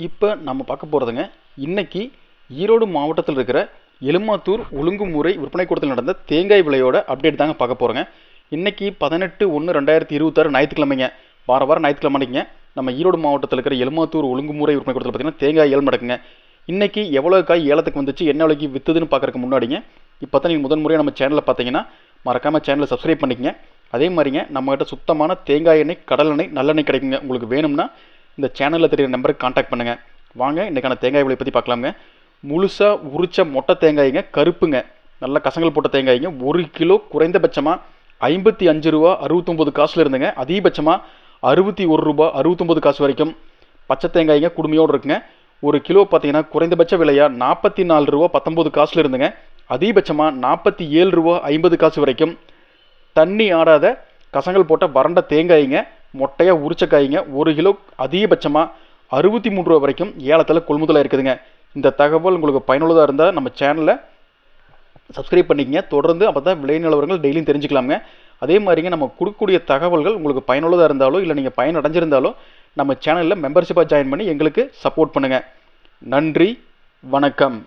இப்போ நம்ம பார்க்க போகிறதுங்க, இன்னைக்கு ஈரோடு மாவட்டத்தில் இருக்கிற எலுமாத்தூர் ஒழுங்குமுறை விற்பனை கூடத்தில் நடந்த தேங்காய் விலையோட அப்டேட் தாங்க பார்க்க போகிறோங்க. இன்னைக்கு 18/1/2026 ஞாயிற்றுக்கிழமைங்க. வாரம் ஞாயிற்றுக்கிழமைங்க நம்ம ஈரோடு மாவட்டத்தில் இருக்கிற எலுமாத்தூர் ஒழுங்குமுறை விற்பனை கூடத்தில் பார்த்தீங்கன்னா தேங்காய் ஏலம் நடக்குங்க. இன்னைக்கு எவ்வளோ காய் ஏலத்துக்கு வந்துச்சு, என்ன விலைக்கு விற்றுதுன்னு பார்க்கறதுக்கு முன்னாடிங்க, இப்போ தான் நீங்கள் முதன்முறையாக நம்ம சேனலில் பார்த்தீங்கன்னா மறக்காமல் சேனலை சப்ஸ்கிரைப் பண்ணிக்கங்க. அதே மாதிரிங்க நம்மகிட்ட சுத்தமான தேங்காய் எண்ணெய், கடல் எண்ணெய், நல்லெண்ணெய் கிடைக்குங்க. உங்களுக்கு வேணும்னா இந்த சேனலில் தெரியுற நம்பருக்கு காண்டாக்ட் பண்ணுங்கள். வாங்க இன்றைக்கான தேங்காய் விலை பற்றி பார்க்கலாங்க. முழுசாக உரிச்ச மொட்டை தேங்காய்ங்க, கருப்புங்க, நல்ல கசங்கள் போட்ட தேங்காய்ங்க. 1 கிலோ குறைந்தபட்சமாக 55 ரூபா 69 காசுல இருந்துங்க, அதிகபட்சமாக 61 ரூபா 69 காசு வரைக்கும் பச்சை தேங்காய்ங்க குடுமையோடு இருக்குங்க. 1 கிலோ பார்த்தீங்கன்னா குறைந்தபட்ச விலையாக 44 ரூபா 19 காசுல இருந்துங்க, அதிகபட்சமாக 47 ரூபா 50 காசு வரைக்கும் தண்ணி ஆடாத கசங்கள் போட்ட வறண்ட தேங்காய்ங்க, மொட்டையாக உரிச்ச காய்ங்க. 1 கிலோ அதிகபட்சமாக 63 ரூபா வரைக்கும் ஏலத்தில் கொள்முதலாக இருக்குதுங்க. இந்த தகவல் உங்களுக்கு பயனுள்ளதாக இருந்தால் நம்ம சேனலை சப்ஸ்கிரைப் பண்ணிக்கங்க. தொடர்ந்து அப்போ தான் விலை நிலவரங்கள் டெய்லியும் தெரிஞ்சுக்கலாங்க. அதே மாதிரிங்க நம்ம கொடுக்கக்கூடிய தகவல்கள் உங்களுக்கு பயனுள்ளதாக இருந்தாலோ இல்லை நீங்கள் பயனடைஞ்சிருந்தாலோ நம்ம சேனலில் மெம்பர்ஷிப்பாக ஜாயின் பண்ணி எங்களுக்கு சப்போர்ட் பண்ணுங்கள். நன்றி, வணக்கம்.